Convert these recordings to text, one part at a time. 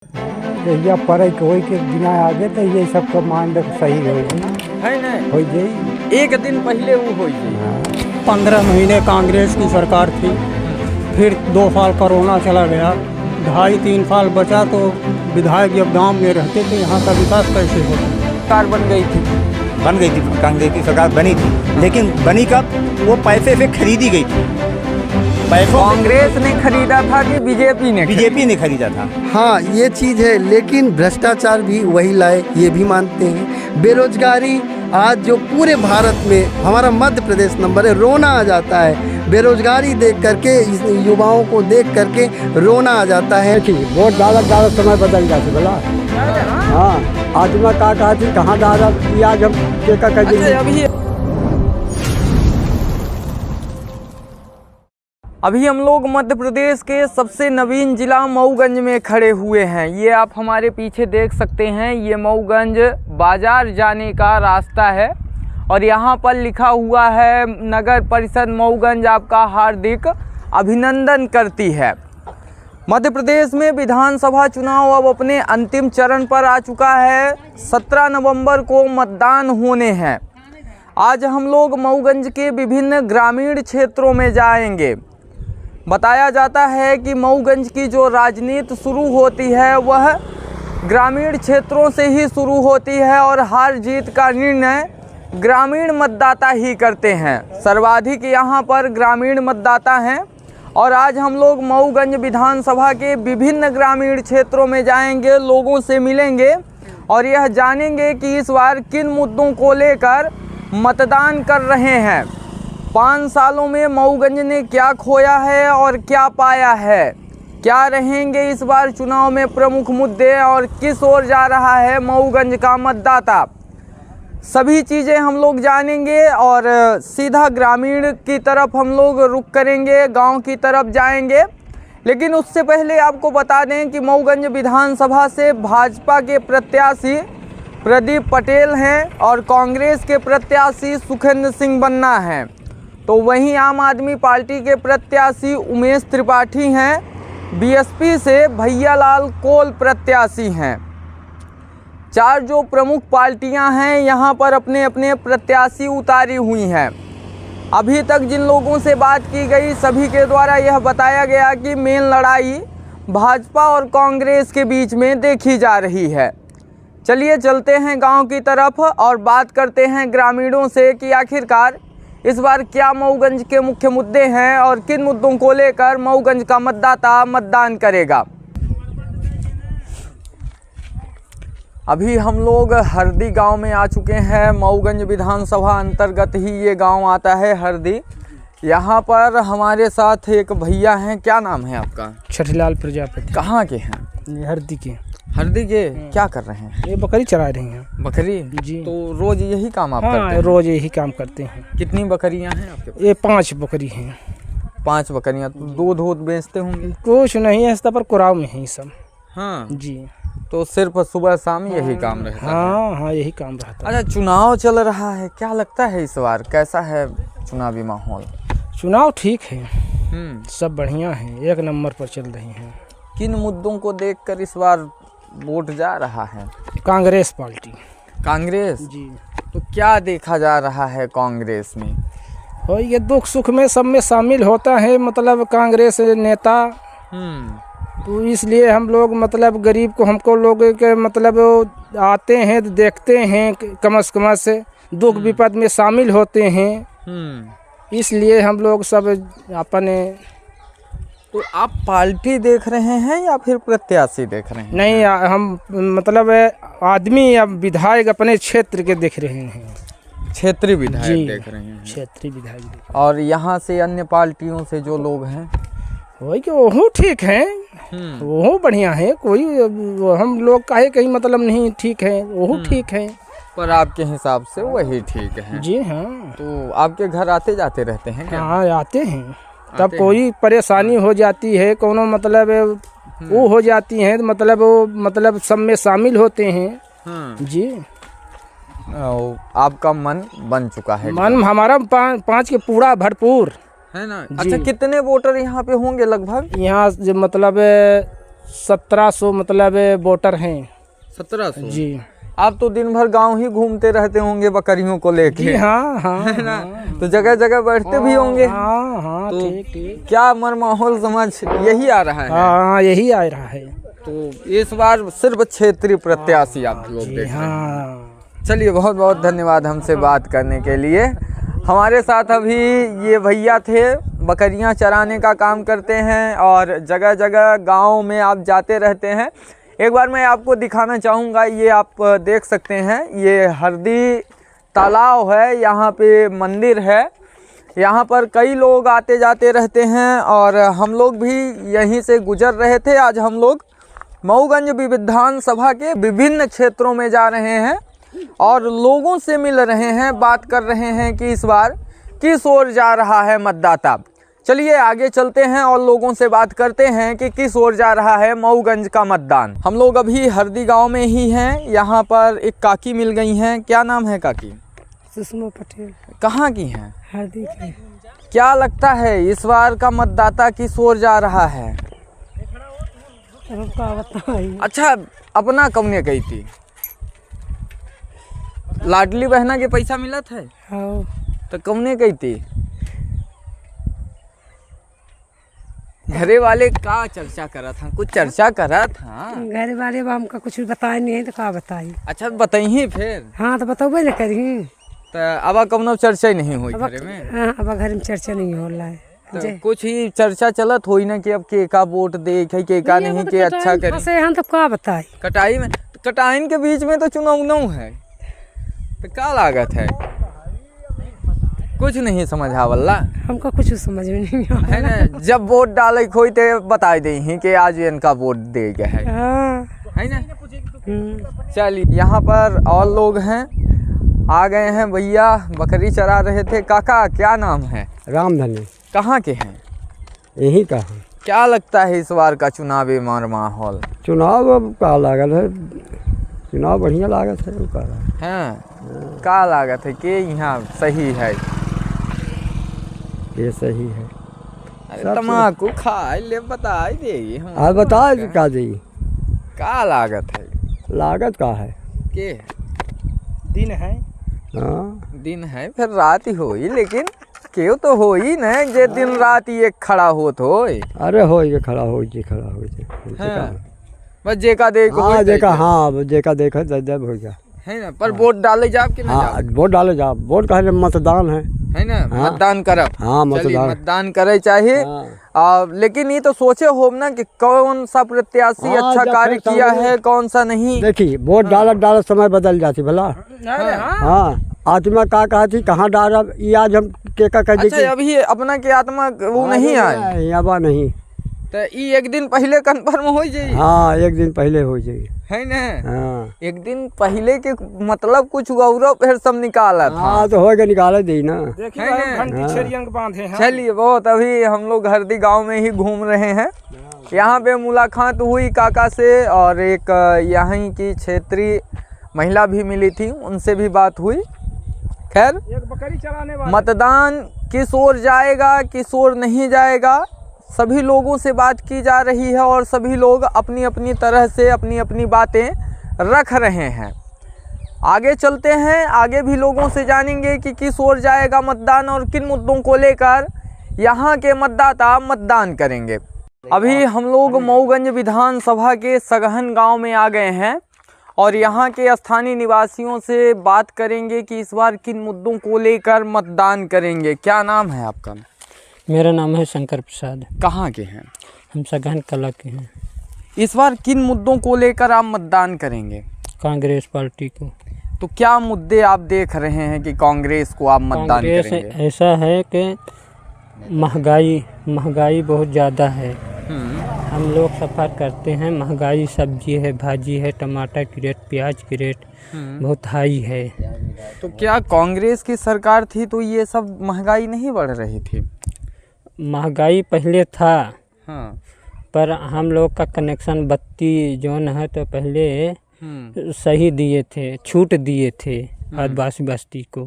जहिया पढ़े के होई के बिना आगे तो ये सब का मान रख सही हो है ना, हो जाई। एक दिन पहले वो हो जाए। 15 महीने कांग्रेस की सरकार थी, फिर 2 साल कोरोना चला गया, 2.5-3 साल बचा तो विधायक जब गांव में रहते थे यहाँ का विकास कैसे होता। सरकार बन गई थी कांग्रेस की सरकार बनी थी, लेकिन बनी कब? वो पैसे से खरीदी गई थी। पैसों कांग्रेस ने खरीदा था कि बीजेपी ने खरीदा था। हाँ, ये चीज़ है, लेकिन भ्रष्टाचार भी वही लाए, ये भी मानते हैं। बेरोजगारी आज जो पूरे भारत में, हमारा मध्य प्रदेश नंबर है, रोना आ जाता है। बेरोजगारी देख करके, इस युवाओं को देख करके रोना आ जाता है। वोट ज़्यादा समय बदल जाते बोला। हाँ, आज मैं कहा थी कहाँ दादा किया जब क्या कर अभी हम लोग मध्य प्रदेश के सबसे नवीन जिला मऊगंज में खड़े हुए हैं। ये आप हमारे पीछे देख सकते हैं, ये मऊगंज बाजार जाने का रास्ता है और यहाँ पर लिखा हुआ है नगर परिषद मऊगंज आपका हार्दिक अभिनंदन करती है। मध्य प्रदेश में विधानसभा चुनाव अब अपने अंतिम चरण पर आ चुका है। 17 नवंबर को मतदान होने हैं। आज हम लोग मऊगंज के विभिन्न ग्रामीण क्षेत्रों में जाएंगे। बताया जाता है कि मऊगंज की जो राजनीति शुरू होती है वह ग्रामीण क्षेत्रों से ही शुरू होती है और हार जीत का निर्णय ग्रामीण मतदाता ही करते हैं। सर्वाधिक यहाँ पर ग्रामीण मतदाता हैं और आज हम लोग मऊगंज विधानसभा के विभिन्न ग्रामीण क्षेत्रों में जाएंगे, लोगों से मिलेंगे और यह जानेंगे कि इस बार किन मुद्दों को लेकर मतदान कर रहे हैं। 5 सालों में मऊगंज ने क्या खोया है और क्या पाया है, क्या रहेंगे इस बार चुनाव में प्रमुख मुद्दे और किस ओर जा रहा है मऊगंज का मतदाता, सभी चीज़ें हम लोग जानेंगे और सीधा ग्रामीण की तरफ हम लोग रुख करेंगे, गांव की तरफ जाएंगे। लेकिन उससे पहले आपको बता दें कि मऊगंज विधानसभा से भाजपा के प्रत्याशी प्रदीप पटेल हैं और कांग्रेस के प्रत्याशी सुखेंद्र सिंह बन्ना हैं। तो वहीं आम आदमी पार्टी के प्रत्याशी उमेश त्रिपाठी हैं, बीएसपी से भैयालाल कोल प्रत्याशी हैं। 4 जो प्रमुख पार्टियां हैं यहाँ पर अपने अपने प्रत्याशी उतारी हुई हैं। अभी तक जिन लोगों से बात की गई सभी के द्वारा यह बताया गया कि मेन लड़ाई भाजपा और कांग्रेस के बीच में देखी जा रही है। चलिए चलते हैं गांव की तरफ और बात करते हैं ग्रामीणों से कि आखिरकार इस बार क्या मऊगंज के मुख्य मुद्दे हैं और किन मुद्दों को लेकर मऊगंज का मतदाता मतदान करेगा। अभी हम लोग हरदी गांव में आ चुके हैं। मऊगंज विधानसभा अंतर्गत ही ये गांव आता है हरदी। यहाँ पर हमारे साथ एक भैया हैं, क्या नाम है आपका? छठीलाल प्रजापति। कहाँ के हैं? हरदी के। हरदी के क्या कर रहे हैं? ये बकरी चरा रही हैं। बकरी जी। तो रोज यही काम आप करते हैं? रोज यही काम करते हैं। कितनी बकरियां हैं आपके पास? ये 5 बकरी हैं। 5 बकरियां। तो दूध बेचते होंगे? कुछ नहीं है, पर कुराव में है सब। हाँ जी। तो सिर्फ सुबह शाम यही काम रहता है? हाँ यही काम रहता है। अच्छा, चुनाव चल रहा है, क्या लगता है इस बार कैसा है चुनावी माहौल? चुनाव ठीक है, सब बढ़िया है, 1 नंबर पर चल रही हैं। किन मुद्दों को देखकर इस बार वोट जा रहा है? कांग्रेस पार्टी। कांग्रेस जी। तो क्या देखा जा रहा है कांग्रेस में? और ये दुख सुख में सब में शामिल होता है, मतलब कांग्रेस नेता। तो इसलिए हम लोग मतलब गरीब को, हमको लोग के मतलब आते हैं तो देखते हैं, कमस कमस दुख विपद में शामिल होते हैं। इसलिए हम लोग सब अपने। तो आप पार्टी देख रहे हैं या फिर प्रत्याशी देख रहे हैं? नहीं, हम मतलब आदमी या विधायक अपने क्षेत्र के देख रहे हैं। क्षेत्रीय विधायक देख रहे हैं? क्षेत्रीय विधायक। और यहाँ से अन्य पार्टियों से जो लोग हैं वही कि वो ठीक हैं, वो बढ़िया है, कोई हम लोग काहे कहीं मतलब नहीं ठीक है, वो ठीक है। पर आपके हिसाब से वही ठीक है? जी हाँ। तो आपके घर आते जाते रहते हैं क्या? हाँ आते हैं। तब कोई परेशानी हो जाती है, कोनो मतलब वो हो जाती है, मतलब वो मतलब सब में शामिल होते हैं। जी। आपका मन बन चुका है? मन हमारा 5 के पूरा भरपूर है ना। अच्छा, कितने वोटर यहाँ पे होंगे लगभग? यहाँ मतलब 1700 मतलब वोटर हैं 1700 जी। आप तो दिन भर गांव ही घूमते रहते होंगे बकरियों को लेके। जी हाँ हाँ है ना? तो जगह जगह बैठते भी होंगे। हाँ हाँ तो ठीक ठीक। क्या माहौल समझ यही आ रहा है? हाँ यही आ रहा है। तो इस बार सिर्फ क्षेत्रीय प्रत्याशी आप लोग जी देख रहे हैं। हाँ। चलिए, बहुत बहुत धन्यवाद हमसे बात करने के लिए। हमारे साथ अभी ये भैया थे, बकरियां चराने का काम करते हैं और जगह जगह गांव में आप जाते रहते हैं। एक बार मैं आपको दिखाना चाहूँगा, ये आप देख सकते हैं, ये हरदी तालाब है, यहाँ पे मंदिर है। यहाँ पर कई लोग आते जाते रहते हैं और हम लोग भी यहीं से गुजर रहे थे। आज हम लोग मऊगंज विधानसभा के विभिन्न क्षेत्रों में जा रहे हैं और लोगों से मिल रहे हैं, बात कर रहे हैं कि इस बार किस ओर जा रहा है मतदाता। चलिए आगे चलते हैं और लोगों से बात करते हैं कि किस ओर जा रहा है मऊगंज का मतदान। हम लोग अभी हरदी गांव में ही हैं। यहाँ पर एक काकी मिल गई हैं। क्या नाम है काकी? सुषमा पटेल। कहाँ की हैं? हरदी की। क्या लगता है इस बार का मतदाता किस ओर जा रहा है? का बताइए। अच्छा, अपना कौने गई थी? लाडली बहना के पैसा मिलत है हाँ। तो कौने गई थी? घरे वाले का चर्चा करा था? कुछ चर्चा करा था? घर वाले हमका कुछ बताए नहीं है तो का बताई। अच्छा, बताइए फिर। हाँ तो बताओ ना करी। तो अब कौनो चर्चा ही नहीं हुई घरे में? हाँ अब घर में चर्चा नहीं हो रहा है। तो कुछ ही चर्चा चलत होई ना कि अब के का वोट दे, के का नहीं, के अच्छा करे। हम तो का बताई। कटाई में, कटाइन के बीच में तो चुनाव है, तो क्या लागत है? कुछ नहीं समझ आवला हमको कुछ समझ में नहीं आ है ना। जब वोट डाले खोई तो बता दे ही कि आज इनका वोट दे गया है ना। चलिए, यहाँ पर और लोग हैं, आ गए हैं भैया, बकरी चरा रहे थे। काका क्या नाम है? रामधनी। कहाँ के हैं? यही का है। क्या लगता है इस बार का चुनावी माहौल? चुनाव अब का लागत है, चुनाव बढ़िया लागत है। हाँ, का लागत है कि यहाँ सही है? ये सही है। अरे तम्बाकू खाए ले, बता देगी हम। आप बता का दी का लागत है? लागत का है के दिन है। हाँ दिन है, फिर रात ही होई, लेकिन क्यों तो होई न जे दिन रात ये खड़ा होत होई। अरे हो ये खड़ा हो जी, खड़ा हो जी। हाँ, बस जेका देखो हाँ जेका, हाँ जेका देखा जब हो गया है ना। पर वोट डाले जाब कि ना हाँ, जाब? वोट डाले जा। वोट का है मतदान है ना। हाँ। मतदान करब। हाँ चलिए, मतदान। मतदान करे चाहिए। हाँ। लेकिन ये तो सोचे हो ना कि कौन सा प्रत्याशी हाँ, अच्छा जब कार्य फिर किया सामने- है, कौन सा नहीं। देखी वोट डालत समय बदल जाती भला। हाँ आत्मा का कहा थी कहाँ डालब, ये आज हम के का कह अच्छा, अभी अपना के आत्मा वो नहीं आए अब नहीं, तो ये एक दिन पहले कन्फर्म हो जाए। हाँ एक दिन पहले हो जाए है ना। हाँ एक दिन पहले के मतलब कुछ गौरव फिर सब निकाला था। हाँ तो हो गया, निकाले दी ना। देखिए है ना? घंटी छेरियन के बांधे हैं। चलिए, बहुत अभी हम लोग हरदी गांव में ही घूम रहे हैं। यहाँ पे मुलाकात हुई काका से और एक यहाँ की क्षेत्रीय महिला भी मिली थी, उनसे भी बात हुई। खैर, एक बकरी चलाने वाला। मतदान किस ओर जाएगा, किस ओर नहीं जाएगा, सभी लोगों से बात की जा रही है और सभी लोग अपनी अपनी तरह से अपनी अपनी बातें रख रहे हैं। आगे चलते हैं, आगे भी लोगों से जानेंगे कि किस ओर जाएगा मतदान और किन मुद्दों को लेकर यहाँ के मतदाता मतदान करेंगे। अभी हम लोग मऊगंज विधानसभा के सगहन गांव में आ गए हैं और यहाँ के स्थानीय निवासियों से बात करेंगे कि इस बार किन मुद्दों को लेकर मतदान करेंगे। क्या नाम है आपका? मेरा नाम है शंकर प्रसाद। कहाँ के हैं? हम सगहन कला के हैं। इस बार किन मुद्दों को लेकर आप मतदान करेंगे? कांग्रेस पार्टी को। तो क्या मुद्दे आप देख रहे हैं कि कांग्रेस को आप मतदान कांग्रेस करेंगे? ऐसा है कि महंगाई बहुत ज़्यादा है। हम लोग सफ़र करते हैं, महंगाई सब्जी है, भाजी है, टमाटर की रेट, प्याज की रेट बहुत हाई है। तो क्या कांग्रेस की सरकार थी तो ये सब महंगाई नहीं बढ़ रही थी? महंगाई पहले था, हाँ। पर हम लोग का कनेक्शन बत्ती जोन है तो पहले सही दिए थे, छूट दिए थे आदिवासी बस्ती को।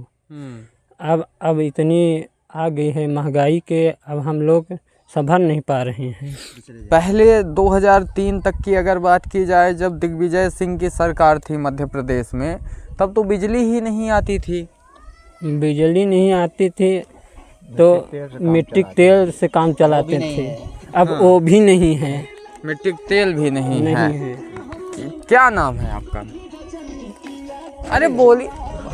अब इतनी आ गई है महंगाई के, अब हम लोग संभल नहीं पा रहे हैं। पहले 2003 तक की अगर बात की जाए, जब दिग्विजय सिंह की सरकार थी मध्य प्रदेश में, तब तो बिजली ही नहीं आती थी। बिजली नहीं आती थी तो मिट्टी तेल से काम चलाते थे, अब वो भी नहीं है। मिट्टी तेल भी नहीं है। क्या नाम है आपका? अरे बोलिए,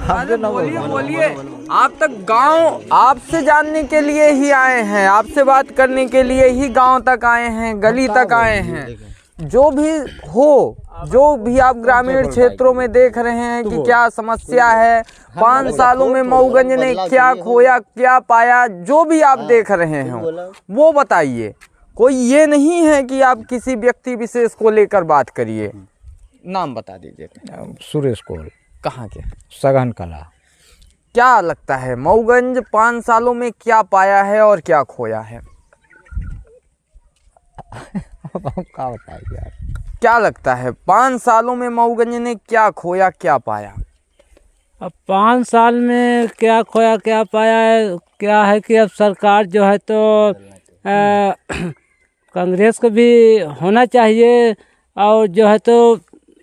अरे बोलिए। आप तक गांव आपसे जानने के लिए ही आए हैं, आपसे बात करने के लिए ही गांव तक आए हैं, गली तक आए हैं। जो भी हो, जो भी आप ग्रामीण क्षेत्रों में देख रहे हैं कि क्या समस्या है, 5 सालों में मऊगंज ने क्या खोया क्या पाया, जो भी आप देख रहे हैं वो बताइए। कोई ये नहीं है कि आप किसी व्यक्ति विशेष को लेकर बात करिए। नाम बता दीजिए। सुरेश कोल, कहाँ के? सघन कला। क्या लगता है मऊगंज 5 सालों में क्या पाया है और क्या खोया है? क्या बताइए यार, क्या लगता है 5 सालों में मऊगंज ने क्या खोया क्या पाया? अब 5 साल में क्या खोया क्या पाया है, क्या है कि अब सरकार जो है तो कांग्रेस को भी होना चाहिए, और जो है तो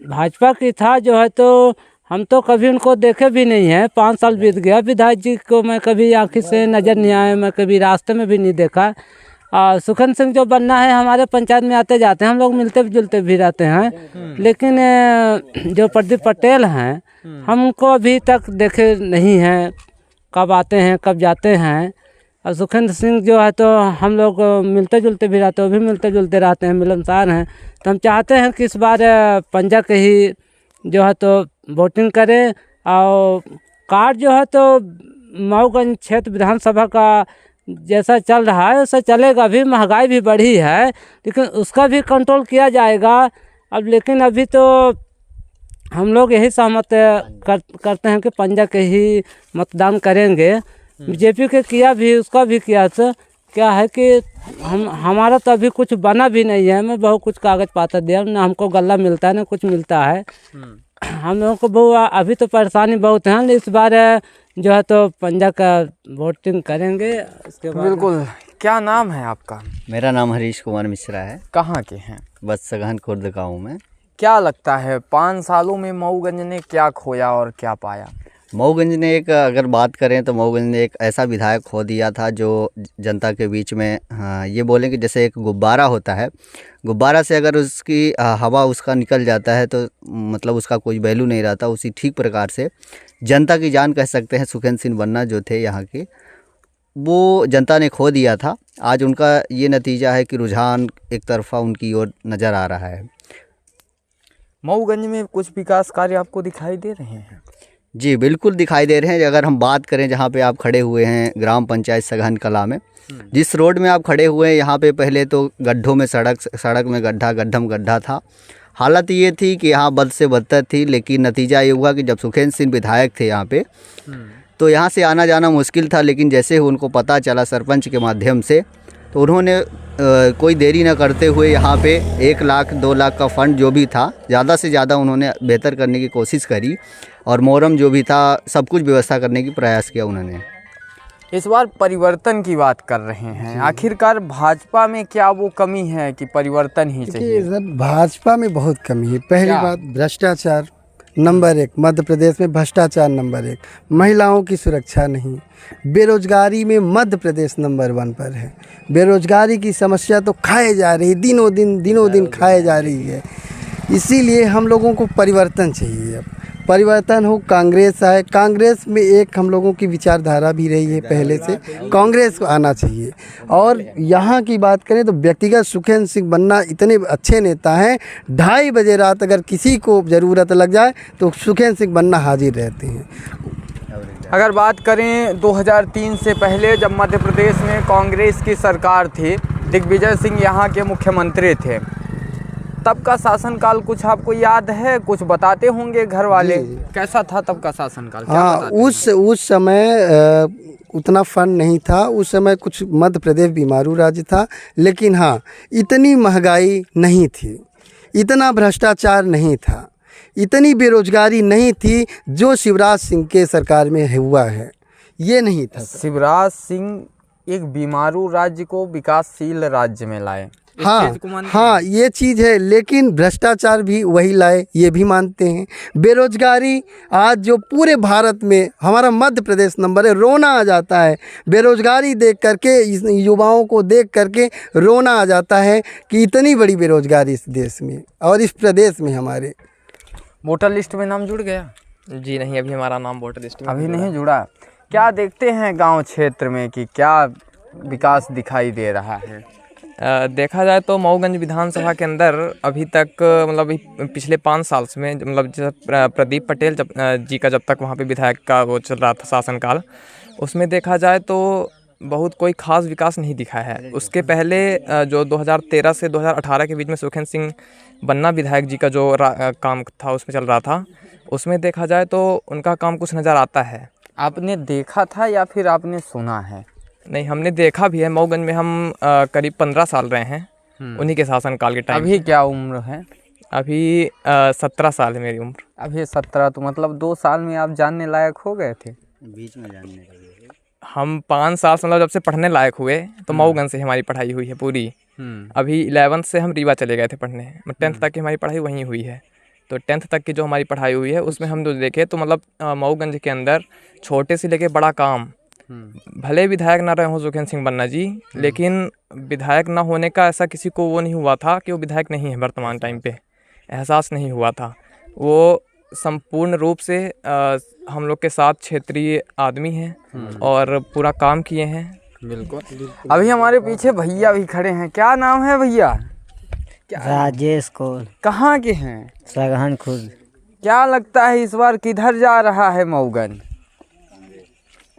भाजपा की था जो है तो हम तो कभी उनको देखे भी नहीं हैं। 5 साल बीत गया, विधायक जी को मैं कभी आँखी से नज़र नहीं आए, मैं कभी रास्ते में भी नहीं देखा। सुखन सिंह जो बनना है, हमारे पंचायत में आते जाते हैं, हम लोग मिलते जुलते भी रहते हैं, लेकिन जो प्रदीप पटेल हैं हम उनको अभी तक देखे नहीं हैं, कब आते हैं कब जाते हैं। और सुखेंद्र सिंह जो है तो हम लोग मिलते जुलते भी रहते हैं, वो भी मिलते जुलते रहते हैं, मिलनसार हैं। तो हम चाहते हैं कि इस बार पंजा के ही जो है तो वोटिंग करें। और कार्ड जो है तो मऊगंज क्षेत्र विधानसभा का जैसा चल रहा है वैसा चलेगा। अभी महंगाई भी बढ़ी है, लेकिन उसका भी कंट्रोल किया जाएगा। अब लेकिन अभी तो हम लोग यही सहमत करते हैं कि पंजा के ही मतदान करेंगे। बीजेपी के किया भी, उसका भी किया, तो क्या है कि हमारा तो अभी कुछ बना भी नहीं है। मैं बहुत कुछ कागज पाता दिया, ना हमको गल्ला मिलता है ना कुछ मिलता है। हम लोगों को बहुत अभी तो परेशानी बहुत है। इस बार जो है तो पंजा का वोटिंग करेंगे। उसके बाद बिल्कुल। क्या नाम है आपका? मेरा नाम हरीश कुमार मिश्रा है। कहाँ के हैं? बस सघन खुर्द गाँव में। क्या लगता है 5 सालों में मऊगंज ने क्या खोया और क्या पाया? मऊगंज ने एक, अगर बात करें तो मऊगंज ने एक ऐसा विधायक खो दिया था जो जनता के बीच में, ये बोलें कि जैसे एक गुब्बारा होता है, गुब्बारा से अगर उसकी हवा उसका निकल जाता है तो मतलब उसका कोई वैल्यू नहीं रहता। उसी ठीक प्रकार से जनता की जान कह सकते हैं सुखेंद्र सिंह बन्ना जो थे यहाँ के, वो जनता ने खो दिया था। आज उनका ये नतीजा है कि रुझान एक तरफा उनकी ओर नज़र आ रहा है। मऊगंज में कुछ विकास कार्य आपको दिखाई दे रहे हैं? जी बिल्कुल दिखाई दे रहे हैं। अगर हम बात करें जहाँ पे आप खड़े हुए हैं ग्राम पंचायत सघन कला में, जिस रोड में आप खड़े हुए हैं यहाँ पे पहले तो गड्ढों में सड़क में गड्ढा, गड्ढम गड्ढा था। हालत ये थी कि यहाँ बद से बदतर थी। लेकिन नतीजा ये हुआ कि जब सुखेंद्र सिंह विधायक थे यहाँ पे, तो यहाँ से आना जाना मुश्किल था। लेकिन जैसे ही उनको पता चला सरपंच के माध्यम से, तो उन्होंने कोई देरी न करते हुए यहाँ पे 1 लाख 2 लाख का फंड जो भी था, ज़्यादा से ज़्यादा उन्होंने बेहतर करने की कोशिश करी। और मोहर्रम जो भी था सब कुछ व्यवस्था करने की प्रयास किया उन्होंने। इस बार परिवर्तन की बात कर रहे हैं, आखिरकार भाजपा में क्या वो कमी है कि परिवर्तन ही चाहिए? सर, भाजपा में बहुत कमी है। पहली बात, भ्रष्टाचार नंबर 1, मध्य प्रदेश में भ्रष्टाचार नंबर 1, महिलाओं की सुरक्षा नहीं, बेरोजगारी में मध्य प्रदेश नंबर 1 पर है। बेरोजगारी की समस्या तो खाए जा रही है, दिनों दिन खाए जा रही है। इसीलिए हम लोगों को परिवर्तन चाहिए। अब परिवर्तन हो, कांग्रेस आए। कांग्रेस में एक हम लोगों की विचारधारा भी रही है पहले से, कांग्रेस को आना चाहिए। और यहाँ की बात करें तो व्यक्तिगत सुखेंद्र सिंह बन्ना इतने अच्छे नेता हैं, 2:30 बजे रात अगर किसी को ज़रूरत लग जाए तो सुखेंद्र सिंह बन्ना हाजिर रहते हैं। अगर बात करें 2003 से पहले, जब मध्य प्रदेश में कांग्रेस की सरकार थी, दिग्विजय सिंह यहाँ के मुख्यमंत्री थे, तब का शासनकाल कुछ आपको याद है? कुछ बताते होंगे घर वाले, कैसा था तब का शासनकाल? हाँ, उस समय उतना फंड नहीं था। उस समय कुछ मध्य प्रदेश बीमारू राज्य था। लेकिन हाँ, इतनी महंगाई नहीं थी, इतना भ्रष्टाचार नहीं था, इतनी बेरोजगारी नहीं थी जो शिवराज सिंह के सरकार में हुआ है, ये नहीं था। शिवराज सिंह एक बीमारू राज्य को विकासशील राज्य में लाए। इस हाँ चीज़ को मानते हाँ, ये चीज़ है, लेकिन भ्रष्टाचार भी वही लाए, ये भी मानते हैं। बेरोजगारी आज जो पूरे भारत में, हमारा मध्य प्रदेश नंबर है, रोना आ जाता है। बेरोजगारी देख करके, इस युवाओं को देख करके रोना आ जाता है कि इतनी बड़ी बेरोजगारी इस देश में और इस प्रदेश में हमारे। वोटर लिस्ट में नाम जुड़ गया? जी नहीं, अभी हमारा नाम वोटर लिस्ट में अभी नहीं जुड़ा। क्या देखते हैं गांव क्षेत्र में कि क्या विकास दिखाई दे रहा है? देखा जाए तो मऊगंज विधानसभा के अंदर अभी तक मतलब पिछले 5 साल में, मतलब जब प्रदीप पटेल जी का जब तक वहाँ पे विधायक का वो चल रहा था शासनकाल, उसमें देखा जाए तो बहुत कोई खास विकास नहीं दिखा है। उसके पहले जो 2013 से 2018 के बीच में सुखेंद्र सिंह बन्ना विधायक जी का जो काम था उसमें चल रहा था, उसमें देखा जाए तो उनका काम कुछ नज़र आता है। आपने देखा था या फिर आपने सुना है? नहीं, हमने देखा भी है। मऊगंज में हम करीब 15 साल रहे हैं उन्हीं के शासनकाल के टाइम। अभी क्या उम्र है? अभी 17 साल है मेरी उम्र। अभी 17, तो मतलब 2 साल में आप जानने लायक हो गए थे? बीच में जानने लगे हम 5 साल मतलब जब से पढ़ने लायक हुए तो मऊगंज से हमारी पढ़ाई हुई है पूरी। अभी 11th से हम रीवा चले गए थे पढ़ने, 10th तक की हमारी पढ़ाई वहीं हुई है। तो 10th तक की जो हमारी पढ़ाई हुई है उसमें हम जो देखे तो मतलब मऊगंज के अंदर छोटे से लेके बड़ा काम, भले विधायक ना रहे हों सुखेंद्र सिंह बन्ना जी, लेकिन विधायक ना होने का ऐसा किसी को वो नहीं हुआ था कि वो विधायक नहीं है वर्तमान टाइम पे, एहसास नहीं हुआ था। वो संपूर्ण रूप से हम लोग के साथ क्षेत्रीय आदमी हैं और पूरा काम किए हैं। बिल्कुल। अभी हमारे पीछे भैया भी खड़े हैं। क्या नाम है भैया? राजेश कौर। कहाँ के हैं? सगहन खुर्द। क्या लगता है इस बार किधर जा रहा है मऊगंज?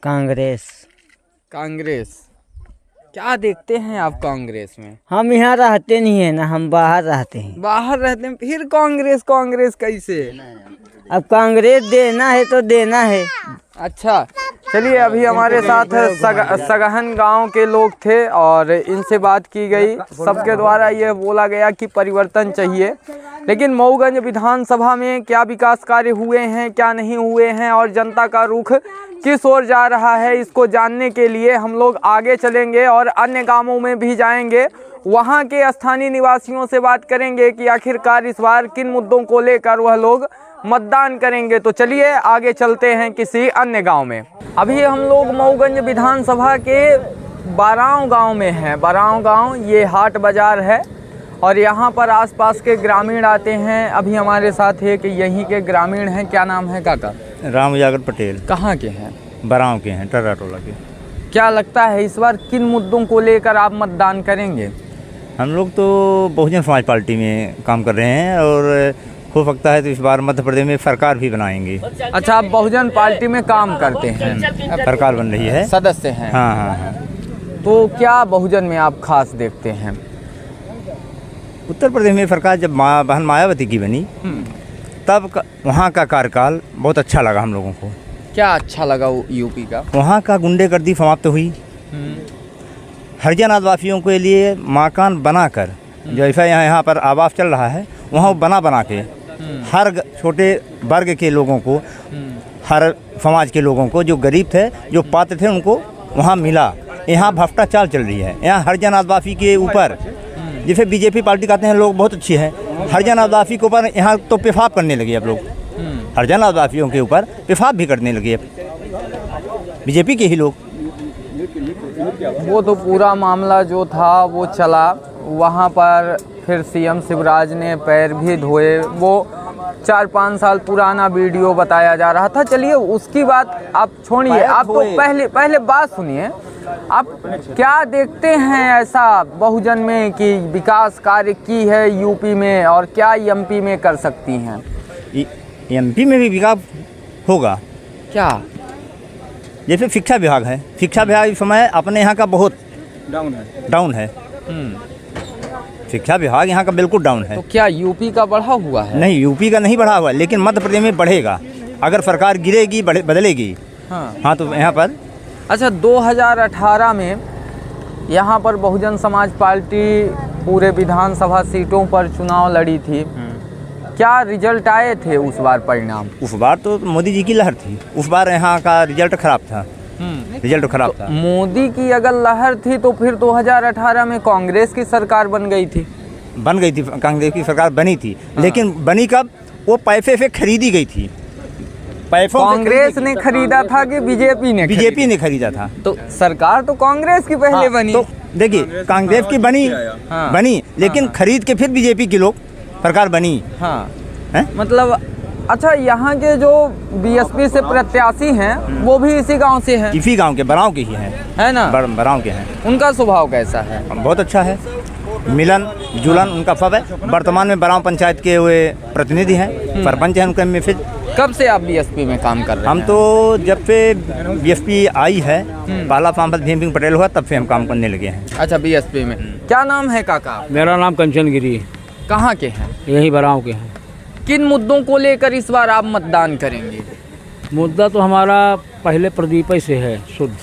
कांग्रेस। कांग्रेस। क्या देखते हैं आप कांग्रेस में? हम यहाँ रहते नहीं है ना, हम बाहर रहते हैं। बाहर रहते हैं, फिर कांग्रेस कांग्रेस कैसे? अब कांग्रेस देना है तो देना है। अच्छा, चलिए अभी हमारे साथ सगहन गांव के लोग थे और इनसे बात की गई। सबके द्वारा ये बोला गया कि परिवर्तन चाहिए, लेकिन मऊगंज विधानसभा में क्या विकास कार्य हुए हैं, क्या नहीं हुए हैं और जनता का रुख किस ओर जा रहा है, इसको जानने के लिए हम लोग आगे चलेंगे और अन्य गांवों में भी जाएंगे। वहां के स्थानीय निवासियों से बात करेंगे कि आखिरकार इस बार किन मुद्दों को लेकर वह लोग मतदान करेंगे। तो चलिए आगे चलते हैं किसी अन्य गांव में। अभी हम लोग मऊगंज विधानसभा के बाराव गांव में हैं। बाराव गांव ये हाट बाजार है और यहाँ पर आसपास के ग्रामीण आते हैं। अभी हमारे साथ है कि यहीं के ग्रामीण हैं। क्या नाम है काका? राम उजागर पटेल। कहाँ के हैं? बराव के हैं, टर्रा टोला के। क्या लगता है इस बार किन मुद्दों को लेकर आप मतदान करेंगे? हम लोग तो बहुजन समाज पार्टी में काम कर रहे हैं और हो सकता है तो इस बार मध्य प्रदेश में सरकार भी बनाएंगे। अच्छा, आप बहुजन पार्टी में काम करते हैं? सरकार बन रही है, सदस्य हैं? हाँ हाँ हाँ। तो क्या बहुजन में आप खास देखते हैं? उत्तर प्रदेश में सरकार जब बहन मायावती की बनी तब वहाँ का कार्यकाल बहुत अच्छा लगा हम लोगों को। क्या अच्छा लगा यूपी का? वहाँ का गुंडेगर्दी समाप्त हुई। हरिजन आदिवासियों के लिए मकान बनाकर, जैसा यहाँ पर आवास चल रहा है, वहाँ बना के हर छोटे वर्ग के लोगों को, हर समाज के लोगों को, जो गरीब थे, जो पात्र थे, उनको वहाँ मिला। यहाँ भ्रष्टाचार चल रही है। यहाँ हरिजन आदिवासी के ऊपर, जैसे बीजेपी पार्टी कहते हैं लोग बहुत अच्छी है, हरिजन आदिवासी के ऊपर यहाँ तो पेशाब करने लगे अब लोग। हरिजन आदिवासियों के ऊपर पेशाब भी करने लगे अब बीजेपी के ही लोग। वो तो पूरा मामला जो था वो चला, वहाँ पर फिर सीएम शिवराज ने पैर भी धोए। वो 4-5 साल पुराना वीडियो बताया जा रहा था। चलिए उसकी बात आप छोड़िए, आप तो पहले बात सुनिए। आप क्या देखते हैं ऐसा बहुजन में कि विकास कार्य की है यूपी में और क्या एमपी में कर सकती हैं? एमपी में भी विकास होगा। क्या? जैसे शिक्षा विभाग है, शिक्षा विभाग इस समय अपने यहाँ का बहुत डाउन है। शिक्षा विभाग यहाँ का बिल्कुल डाउन है। तो क्या यूपी का बढ़ा हुआ है? नहीं, यूपी का नहीं बढ़ा हुआ, लेकिन मध्य प्रदेश में बढ़ेगा अगर सरकार गिरेगी, बदलेगी। हाँ, तो यहाँ पर अच्छा, 2018 में यहाँ पर बहुजन समाज पार्टी पूरे विधानसभा सीटों पर चुनाव लड़ी थी। क्या रिजल्ट आए थे उस बार परिणाम? उस बार तो मोदी जी की लहर थी। उस बार यहाँ का रिजल्ट खराब था। रिजल्ट खराब था। मोदी की अगर लहर थी तो फिर 2018 में कांग्रेस की सरकार बन गई थी। कांग्रेस की सरकार बनी थी, लेकिन बनी कब? वो पैसे से खरीदी गई थी। कांग्रेस ने खरीदा था कि बीजेपी ने खरीदा था? तो सरकार तो कांग्रेस की पहले बनी। तो देखिए, कांग्रेस की बनी लेकिन खरीद के फिर बीजेपी की लोग सरकार बनी। मतलब अच्छा, यहाँ के जो बीएसपी से प्रत्याशी हैं वो भी इसी गांव से हैं? इसी गांव के, बराव के ही हैं, है ना? बराव के हैं। उनका स्वभाव कैसा है? बहुत अच्छा है, मिलन जुलन उनका सब है। वर्तमान में बराव पंचायत के हुए प्रतिनिधि हैं, सरपंच हैं उनके में। फिर कब से आप बीएसपी में काम कर रहे हैं? हम तो जब से बीएसपी आई है, पहला सांसद भीम सिंह पटेल हुआ, तब से हम काम करने लगे हैं। अच्छा, बीएसपी में क्या नाम है काका? मेरा नाम कंचन गिरी। कहाँ के हैं? यही बराव के हैं। किन मुद्दों को लेकर इस बार आप मतदान करेंगे? मुद्दा तो हमारा पहले प्रदीप से है शुद्ध।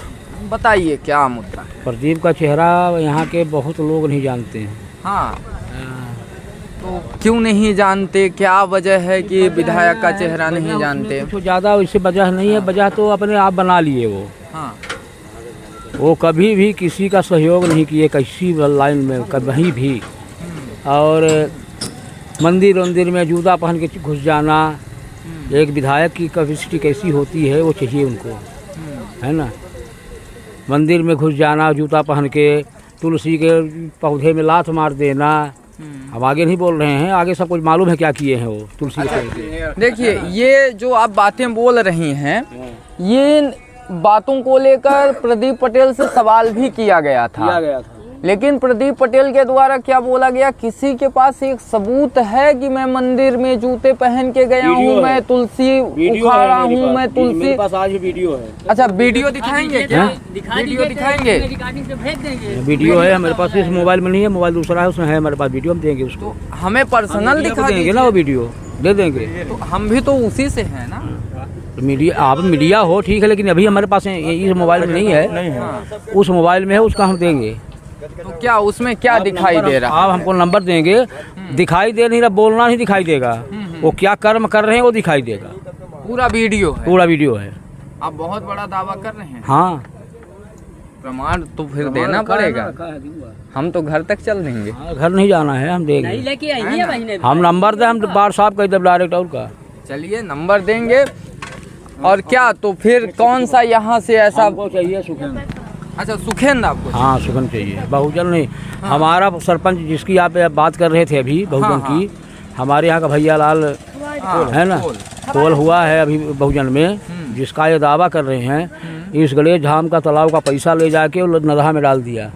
बताइए क्या मुद्दा है? प्रदीप का चेहरा यहाँ के बहुत लोग नहीं जानते हैं। हाँ, तो क्यों नहीं जानते? क्या वजह है कि विधायक का चेहरा नहीं जानते? तो ज़्यादा वैसे वजह नहीं है, वजह तो अपने आप बना लिए वो। हाँ, वो कभी भी किसी का सहयोग नहीं किए, किसी लाइन में कहीं भी। और मंदिर में जूता पहन के घुस जाना, एक विधायक की कैपेसिटी कैसी होती है वो चाहिए उनको, है ना? मंदिर में घुस जाना जूता पहन के, तुलसी के पौधे में लात मार देना। हम आगे नहीं बोल रहे हैं, आगे सब कुछ मालूम है क्या किए हैं वो तुलसी के। देखिए, ये जो आप बातें बोल रही हैं, ये बातों को लेकर प्रदीप पटेल से सवाल भी किया गया था। लेकिन प्रदीप पटेल के द्वारा क्या बोला गया? किसी के पास एक सबूत है कि मैं मंदिर में जूते पहन के गया हूँ, मैं तुलसी उखाड़ा हूँ, मैं तुलसी। मेरे पास आज भी वीडियो है। अच्छा, वीडियो दिखाएंगे क्या? वीडियो दिखाएंगे? वीडियो है हमारे पास, इस मोबाइल में नहीं है, मोबाइल दूसरा है, उसमें है हमारे पास वीडियो, हम देंगे उसको। तो हमें पर्सनल दिखा देंगे ना, वो वीडियो दे देंगे। तो हम भी तो उसी से हैं ना। मीडिया, आप मीडिया हो ठीक है, लेकिन अभी हमारे पास इस मोबाइल में नहीं है, उस मोबाइल में है, उसका हम देंगे। तो क्या उसमें क्या दिखाई दे रहा? आप हमको नंबर देंगे, दिखाई दे नहीं रहा, बोलना नहीं दिखाई देगा, वो क्या कर्म कर रहे हैं वो दिखाई देगा। पूरा वीडियो है? पूरा वीडियो है। आप बहुत बड़ा दावा कर रहे हैं। हाँ, प्रमाण तो फिर देना पड़ेगा। हम तो घर तक चल देंगे। घर नहीं जाना है, हम देंगे। हम नंबर दे, हम बार साहब कह दे डायरेक्ट और का। चलिए, नंबर देंगे। और क्या तो फिर कौन सा यहाँ से ऐसा चाहिए? सुखेंद्र। अच्छा, सुखेंद्र आपको? हाँ, सुखेंद्र चाहिए, बहुजन नहीं। हमारा सरपंच जिसकी आप बात कर रहे थे अभी, बहुजन की, हमारे यहाँ का भैया लाल है ना, पोल हुआ है अभी बहुजन में, जिसका ये दावा कर रहे हैं इस गणेश धाम का तालाब का पैसा ले जाके नदी में डाल दिया।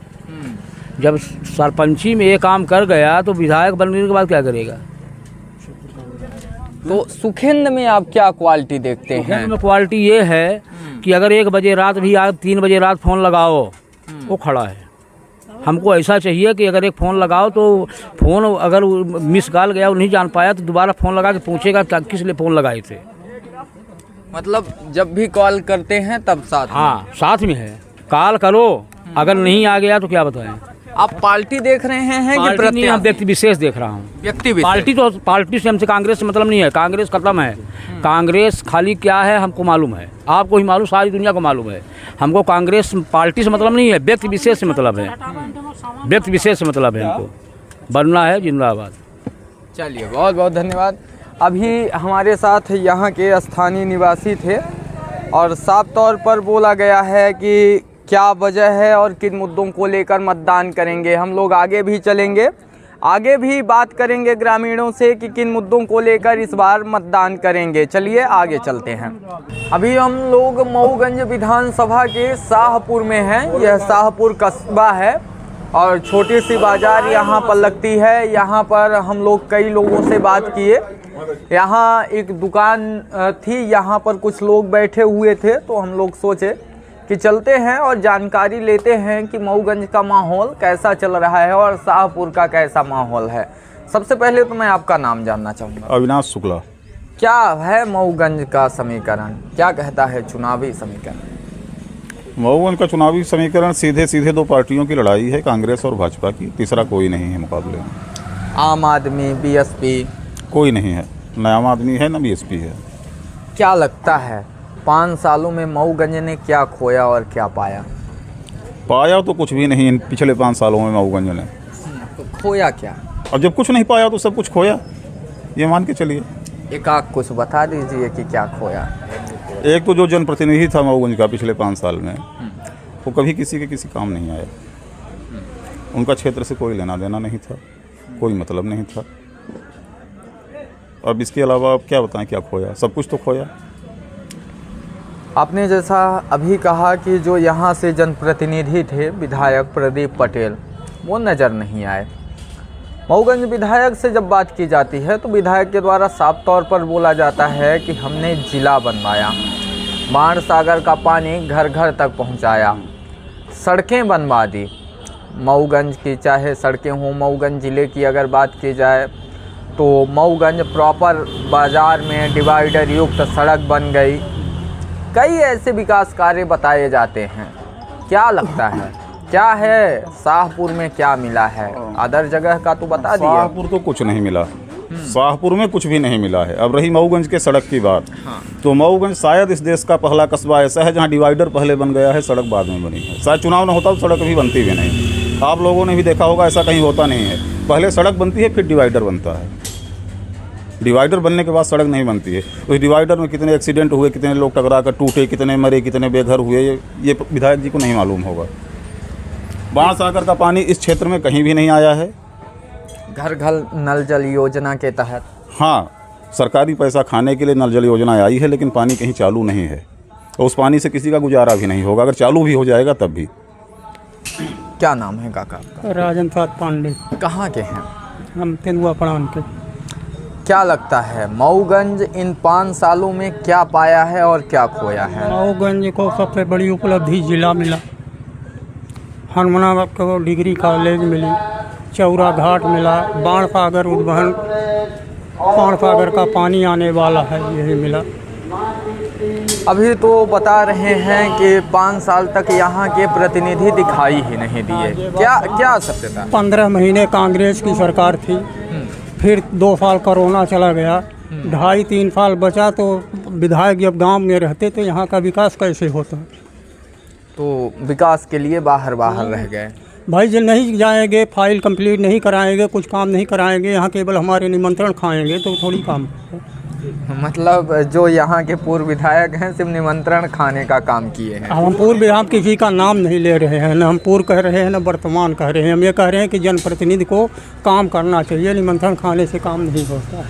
जब सरपंची में ये काम कर गया तो विधायक बनने के बाद क्या करेगा? तो सुखेंद्र में आप क्या क्वालिटी देखते हैं? सुखेंद्र में क्वालिटी ये है कि अगर 1 बजे रात भी आप 3 बजे रात फ़ोन लगाओ, वो खड़ा है। हमको ऐसा चाहिए कि अगर एक फ़ोन लगाओ तो फ़ोन अगर मिस कॉल गया, वो नहीं जान पाया, तो दोबारा फ़ोन लगा के पूछेगा किस लिए फ़ोन लगाए थे। मतलब जब भी कॉल करते हैं तब साथ? हाँ, साथ में है। कॉल करो, अगर नहीं आ गया तो क्या बताएं? आप पार्टी देख रहे हैं कि प्रत्याशी? हम व्यक्ति विशेष देख रहा हूँ। व्यक्ति विशेष? पार्टी से हमसे कांग्रेस से मतलब नहीं है, कांग्रेस खत्म है। कांग्रेस खाली क्या है हमको मालूम है, आपको ही मालूम, सारी दुनिया को मालूम है। हमको कांग्रेस पार्टी से मतलब नहीं है, व्यक्ति विशेष से मतलब है। व्यक्ति विशेष से मतलब है, हमको बनना है। जिंदाबाद। चलिए, बहुत बहुत धन्यवाद। अभी हमारे साथ यहाँ के स्थानीय निवासी थे और साफ तौर पर बोला गया है कि क्या वजह है और किन मुद्दों को लेकर मतदान करेंगे। हम लोग आगे भी चलेंगे, आगे भी बात करेंगे ग्रामीणों से कि किन मुद्दों को लेकर इस बार मतदान करेंगे। चलिए आगे चलते हैं। अभी हम लोग मऊगंज विधानसभा के शाहपुर में हैं। यह शाहपुर कस्बा है और छोटी सी बाज़ार यहाँ पर लगती है। यहाँ पर हम लोग कई लोगों से बात किए। यहाँ एक दुकान थी, यहाँ पर कुछ लोग बैठे हुए थे, तो हम लोग सोचे कि चलते हैं और जानकारी लेते हैं कि मऊगंज का माहौल कैसा चल रहा है और शाहपुर का कैसा माहौल है। सबसे पहले तो मैं आपका नाम जानना चाहूँगा। अविनाश शुक्ला। क्या है मऊगंज का समीकरण, क्या कहता है चुनावी समीकरण? मऊगंज का चुनावी समीकरण सीधे सीधे 2 पार्टियों की लड़ाई है, कांग्रेस और भाजपा की। तीसरा कोई नहीं है मुकाबले में। आम आदमी, बीएसपी? कोई नहीं है, न आम आदमी है न बीएसपी है। क्या लगता है 5 सालों में मऊगंज ने क्या खोया और क्या पाया? पाया तो कुछ भी नहीं इन पिछले 5 सालों में मऊगंज ने। तो खोया क्या? अब जब कुछ नहीं पाया तो सब कुछ खोया, ये मान के चलिए। एक आध कुछ बता दीजिए कि क्या खोया। एक तो जो जनप्रतिनिधि था मऊगंज का पिछले 5 साल में, वो कभी किसी के किसी काम नहीं आया। उनका क्षेत्र से कोई लेना देना नहीं था, कोई मतलब नहीं था। अब इसके अलावा आप क्या बताएं क्या खोया? सब कुछ तो खोया। आपने जैसा अभी कहा कि जो यहाँ से जनप्रतिनिधि थे विधायक प्रदीप पटेल, वो नज़र नहीं आए। मऊगंज विधायक से जब बात की जाती है तो विधायक के द्वारा साफ तौर पर बोला जाता है कि हमने जिला बनवाया, बाण सागर का पानी घर घर तक पहुँचाया, सड़कें बनवा दी। मऊगंज की चाहे सड़कें हों, मऊगंज ज़िले की अगर बात की जाए तो मऊगंज प्रॉपर बाज़ार में डिवाइडर युक्त सड़क बन गई। कई ऐसे विकास कार्य बताए जाते हैं। क्या लगता है क्या है शाहपुर में क्या मिला है? अदर जगह का तो बता दिया। शाहपुर तो कुछ नहीं मिला, शाहपुर में कुछ भी नहीं मिला है। अब रही मऊगंज के सड़क की बात, तो मऊगंज शायद इस देश का पहला कस्बा ऐसा है जहां डिवाइडर पहले बन गया है, सड़क बाद में बनी है। शायद चुनाव न होता तो सड़क भी बनती भी नहीं। आप लोगों ने भी देखा होगा, ऐसा कहीं होता नहीं है। पहले सड़क बनती है फिर डिवाइडर बनता है, डिवाइडर बनने के बाद सड़क नहीं बनती है। उस डिवाइडर में कितने एक्सीडेंट हुए, कितने लोग टकरा कर टूटे, कितने मरे, कितने बेघर हुए, ये विधायक जी को नहीं मालूम होगा। बाण सागर का पानी इस क्षेत्र में कहीं भी नहीं आया है। घर घर नल जल योजना के तहत, हाँ, सरकारी पैसा खाने के लिए नल जल योजना आई है, लेकिन पानी कहीं चालू नहीं है और उस पानी से किसी का गुजारा भी नहीं होगा। अगर चालू भी हो जाएगा तब भी। क्या नाम है काका? राजन सात पांडे। कहाँ के हैं? हम तेंदुआ पड़ान के। क्या लगता है मऊगंज इन 5 सालों में क्या पाया है और क्या खोया है? मऊगंज को सबसे बड़ी उपलब्धि जिला मिला, हनुमाना को डिग्री कॉलेज मिली, चौरा घाट मिला, बाण सागर उद्वहन, बाण सागर का पानी आने वाला है, यही मिला। अभी तो बता रहे हैं कि 5 साल तक यहाँ के प्रतिनिधि दिखाई ही नहीं दिए। क्या सत्यता? 15 महीने कांग्रेस की सरकार थी, फिर 2 साल कोरोना चला गया, 2.5-3 साल बचा, तो विधायक जब गांव में रहते तो यहाँ का विकास कैसे होता? तो विकास के लिए बाहर रह गए। भाई जब नहीं जाएंगे, फाइल कंप्लीट नहीं कराएंगे, कुछ काम नहीं कराएंगे, यहाँ केवल हमारे निमंत्रण खाएंगे तो थोड़ी काम। मतलब जो यहाँ के पूर्व विधायक हैं सिर्फ निमंत्रण खाने का काम किए हैं। हम पूर्व विधायक किसी का नाम नहीं ले रहे हैं, न हम पूर्व कह रहे हैं न वर्तमान कह रहे हैं। हम ये कह रहे हैं कि जनप्रतिनिधि को काम करना चाहिए, निमंत्रण खाने से काम नहीं होता।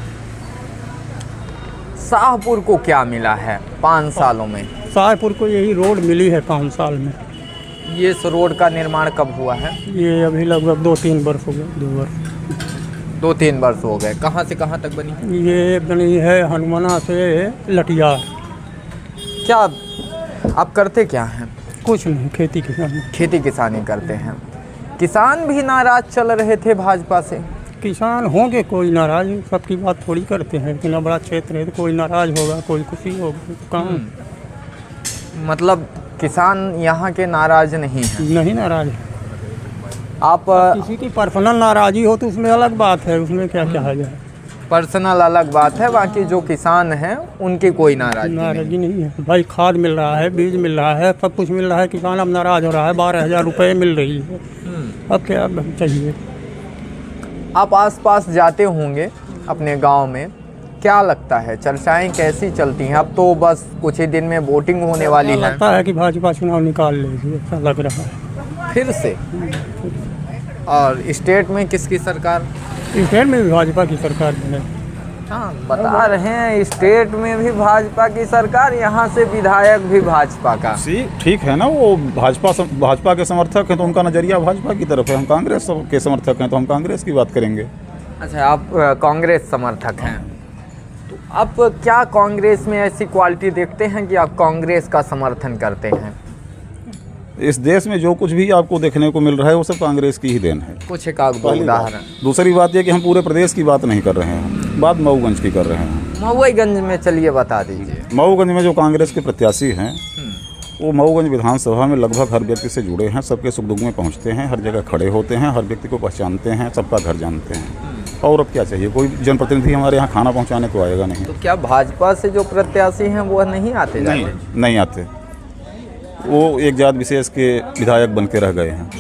शाहपुर को क्या मिला है 5 सालों में? शाहपुर को यही रोड मिली है 5 साल में। ये इस रोड का निर्माण कब हुआ है? ये अभी लगभग 2-3 वर्ष हो गए, 2 वर्ष 2-3 वर्ष हो गए। कहाँ से कहाँ तक बनी? ये बनी है हनुमाना से लटियार। क्या आप करते क्या हैं? कुछ नहीं, खेती किसानी करते हैं। किसान भी नाराज चल रहे थे भाजपा से। किसान होंगे, कोई नाराज, सबकी बात थोड़ी करते हैं। इतना बड़ा क्षेत्र है तो कोई नाराज होगा, कोई खुशी होगा। काम मतलब किसान यहाँ के नाराज नहीं हैं? नहीं नाराज है। आप किसी की पर्सनल नाराज़ी हो तो उसमें अलग बात है, उसमें क्या कहा जाए। पर्सनल अलग बात है, बाकी जो किसान हैं उनकी कोई नाराज़गी नहीं है। भाई खाद मिल रहा है, बीज मिल रहा है, सब कुछ मिल रहा है, किसान अब नाराज़ हो रहा है। 12,000 रुपये मिल रही है, अब क्या चाहिए। आप आसपास जाते होंगे अपने गांव में, क्या लगता है चर्चाएं कैसी चलती हैं? अब तो बस कुछ ही दिन में वोटिंग होने वाली है। लगता है कि भाजपा चुनाव निकाल लेगी, ऐसा लग रहा है फिर से। और स्टेट में किसकी सरकार? स्टेट में भी भाजपा की सरकार है। हाँ, बता रहे हैं स्टेट में भी भाजपा की सरकार, यहाँ से विधायक भी भाजपा का। ठीक है ना, वो भाजपा के समर्थक हैं तो उनका नज़रिया भाजपा की तरफ है। हम कांग्रेस के समर्थक हैं तो हम कांग्रेस की बात करेंगे। अच्छा, आप कांग्रेस समर्थक हैं, तो आप क्या कांग्रेस में ऐसी क्वालिटी देखते हैं कि आप कांग्रेस का समर्थन करते हैं? इस देश में जो कुछ भी आपको देखने को मिल रहा है वो सब कांग्रेस की ही देन है। कुछ एक उदाहरण। दूसरी बात ये कि हम पूरे प्रदेश की बात नहीं कर रहे हैं, बात मऊगंज की कर रहे हैं। मऊगंज में चलिए बता दीजिए। मऊगंज में जो कांग्रेस के प्रत्याशी हैं वो मऊगंज विधानसभा में लगभग हर व्यक्ति से जुड़े हैं, सबके सुख दुख में पहुँचते हैं, हर जगह खड़े होते हैं, हर व्यक्ति को पहचानते हैं, सबका घर जानते हैं। और अब क्या चाहिए, कोई जनप्रतिनिधि हमारे यहाँ खाना पहुँचाने को आएगा नहीं। तो क्या भाजपा से जो प्रत्याशी हैं वो नहीं आते नहीं, जाते? नहीं आते, वो एक जात विशेष के विधायक बन के रह गए हैं।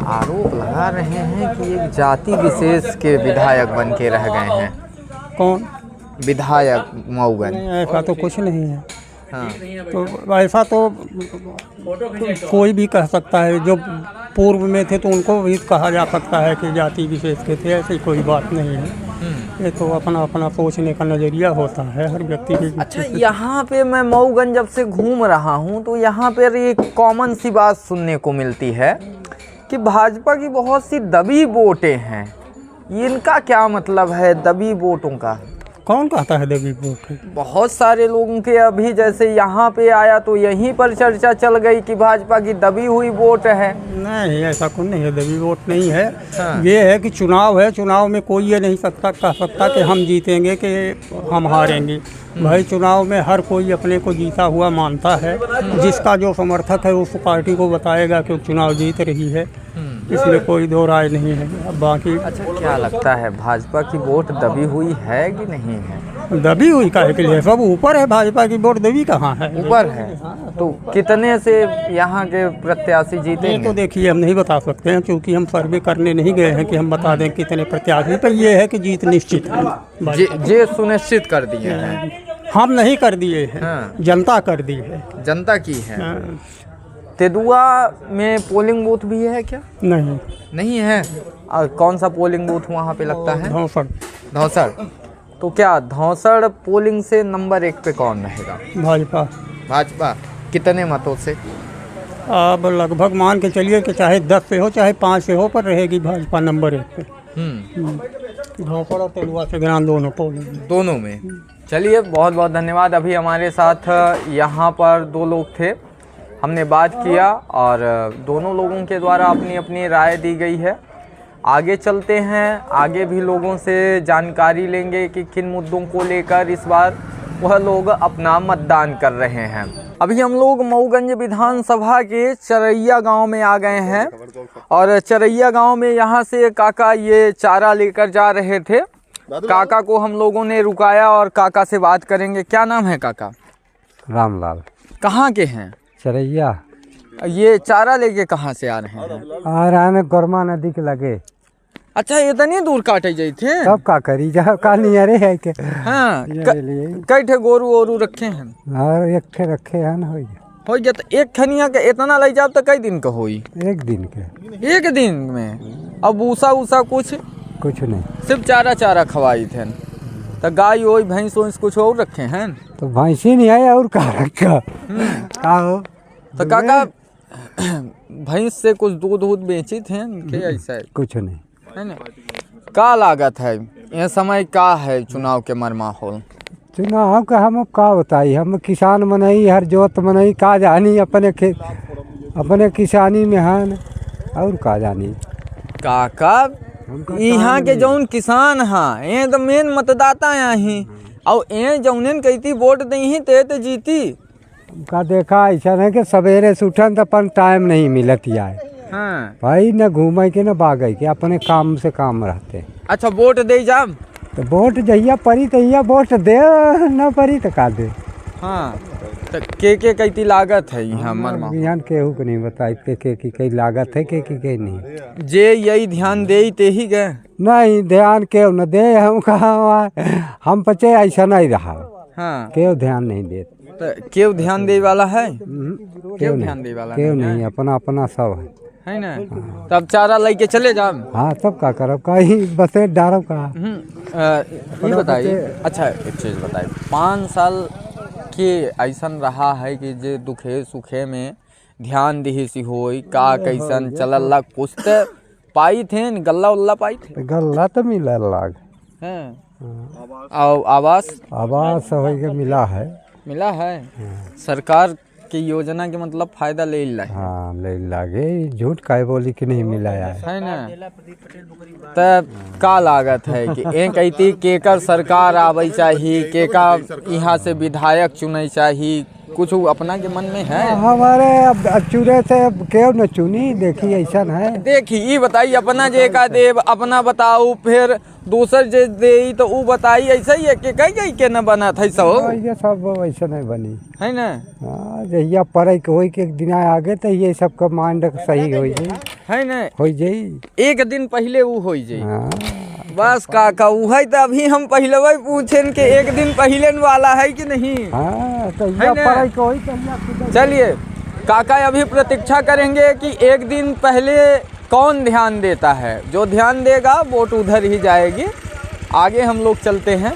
आरोप लगा रहे हैं कि एक जाति विशेष के विधायक बन के रह गए हैं। कौन विधायक मऊगंज? ऐसा तो कुछ नहीं है। हाँ। तो ऐसा तो कोई भी कह सकता है, जो पूर्व में थे तो उनको भी कहा जा सकता है कि जाति विशेष के थे, ऐसी कोई बात नहीं है। ये तो अपना अपना सोचने का नज़रिया होता है हर व्यक्ति के। अच्छा, यहाँ पे मैं मऊगंज जब से घूम रहा हूँ तो यहाँ पर एक कॉमन सी बात सुनने को मिलती है कि भाजपा की बहुत सी दबी वोटें हैं। इनका क्या मतलब है दबी वोटों का? कौन कहता है दबी वोट? बहुत सारे लोगों के अभी जैसे यहाँ पे आया तो यहीं पर चर्चा चल गई कि भाजपा की दबी हुई वोट है। नहीं, ऐसा कुछ नहीं है, दबी वोट नहीं है। हाँ। ये है कि चुनाव है, चुनाव में कोई ये नहीं कह सकता कि हम जीतेंगे कि हम हारेंगे। भाई चुनाव में हर कोई अपने को जीता हुआ मानता है, जिसका जो समर्थक है उस पार्टी को बताएगा कि चुनाव जीत रही है, इसमें कोई दो राय नहीं है। अब बाकी अच्छा, क्या लगता है भाजपा की वोट दबी हुई है कि नहीं है? दबी हुई काहे के लिए? सब ऊपर है, भाजपा की वोट दबी कहाँ है? ऊपर है। तो कितने से यहाँ के प्रत्याशी जीतेंगे? ये तो देखिए हम नहीं बता सकते हैं, क्योंकि हम सर्वे करने नहीं गए हैं कि हम बता दें कितने प्रत्याशी। पर ये है कि जीत निश्चित है। जे सुनिश्चित कर दिए हैं? हम नहीं कर दिए हैं। हाँ। जनता कर दी है। जनता की है। हाँ। तेदुआ में पोलिंग बूथ भी है क्या? नहीं, नहीं है। और कौन सा पोलिंग बूथ वहाँ पे लगता है? धौसड़। तो क्या धौसड़ पोलिंग से नंबर 1 पे कौन रहेगा? भाजपा। भाजपा कितने मतों से? अब लगभग मान के चलिए कि चाहे 10 से हो चाहे 5 से हो, पर रहेगी भाजपा नंबर 1 पे। धौसड़ और तेलुआ से ग्राम दोनों में। चलिए, बहुत बहुत धन्यवाद। अभी हमारे साथ यहाँ पर 2 लोग थे, हमने बात किया और दोनों लोगों के द्वारा अपनी अपनी राय दी गई है। आगे चलते हैं, आगे भी लोगों से जानकारी लेंगे कि किन मुद्दों को लेकर इस बार वह लोग अपना मतदान कर रहे हैं। अभी हम लोग मऊगंज विधानसभा के चरैया गांव में आ गए हैं और चरैया गांव में यहाँ से काका ये चारा लेकर जा रहे थे। काका को हम लोगों ने रुकाया और काका से बात करेंगे। क्या नाम है काका? रामलाल। कहाँ के हैं? चरैया। ये चारा लेके कहाँ से आ रहे हैं? आ रहा है गोरमा नदी के लगे। अच्छा, इतनी दूर काटे जाए थे? सब का करी जा का नियरे है के। हाँ, कई ठे गोरू ओरू रखे हैं? और एक ठे रखे हैं ना, हो गया। तो एक खनिया के इतना ले जाओ तो कई दिन का होई? 1 दिन के। 1 दिन में? अब ऊसा कुछ नहीं, सिर्फ चारा खवाई थे। तो गाय हो भैंस हो कुछ और रखे हैं? तो भैंसी नहीं है और का रखा का हो। तो काका भैंस से कुछ दूध बेची थे क्या? ऐसा कुछ नहीं है ना? का लागत है ये समय? का है चुनाव के मरमाहौल? चुनाव का हम का बताई, हम किसान मनई हर जोत मनई का जानी अपने किसानी में है और का जानी। काका यहाँ के जौन किसान हाँ ये तो मेन मतदाता यहाँ और ये जौन कहती वोट दी ते जीती का। देखा ऐसा है कि सवेरे से उठन तो अपन टाइम नहीं मिलत है। हाँ। भाई न घूमे के न भागे के, अपने काम से काम रहते। अच्छा, वोट दे जा तो वोट जहिया परी तहिया वोट दे, न परी तो का दे। हाँ। तो के कहती लागत है यहाँ मरमा? यहाँ केहू को नहीं बताई के की कई लागत है के नहीं। जे यही ध्यान दे ते ही गए नहीं, ध्यान केहू न दे। हम कहाँ हम पचे ऐसा नहीं रहा। हाँ। केहू ध्यान नहीं दे। तो केहू ध्यान दे वाला है? केहू ध्यान दे वाला केहू नहीं, अपना अपना सब है ना? तब चारा लेके चले जा। हाँ, सब का करब कहीं बसे डारो का। ये बताइए। अच्छा, एक चीज बताइए, 5 साल के ऐसा रहा है कि जे दुखे सुखे में ध्यान दी सी हो का कैसन चलल कुछ तो पाई थे? गल्ला उल्ला पाई थे? गल्ला तो मिला लाग है। आवास मिला है। मिला है। सरकार की योजना के मतलब फायदा ले ला। हाँ, ले लागे, झूठ काहे बोली कि नहीं मिला है ना? तब का लागत है कि कहती केकर सरकार आवे चाहिए, केका यहाँ से विधायक चुने चाहिए, कुछ अपना के मन में है? हमारे अब चूरे से अब क्यों न चुनी, देखी ऐसा है। देखी ये बताइए अपना जे का देव अपना बताऊ, फिर दूसर जे दे तो वो बताई, ऐसा ही है कि कहीं के न बना था सब? ये सब वैसा नहीं बनी है ना। हाँ, जहिया पढ़े के होई के एक दिन आगे तो ये सब का मांड सही हो जाई, है ना, हो जाई एक दिन पहले वो हो जाई। हाँ। बस काका वही तो अभी हम पहले वही पूछें कि एक दिन पहले वाला है कि नहीं। हाँ, तो है ना? पढ़ाई के होई तो चलिए काका अभी प्रतीक्षा करेंगे कि एक दिन पहले कौन ध्यान देता है, जो ध्यान देगा वोट उधर ही जाएगी। आगे हम लोग चलते हैं।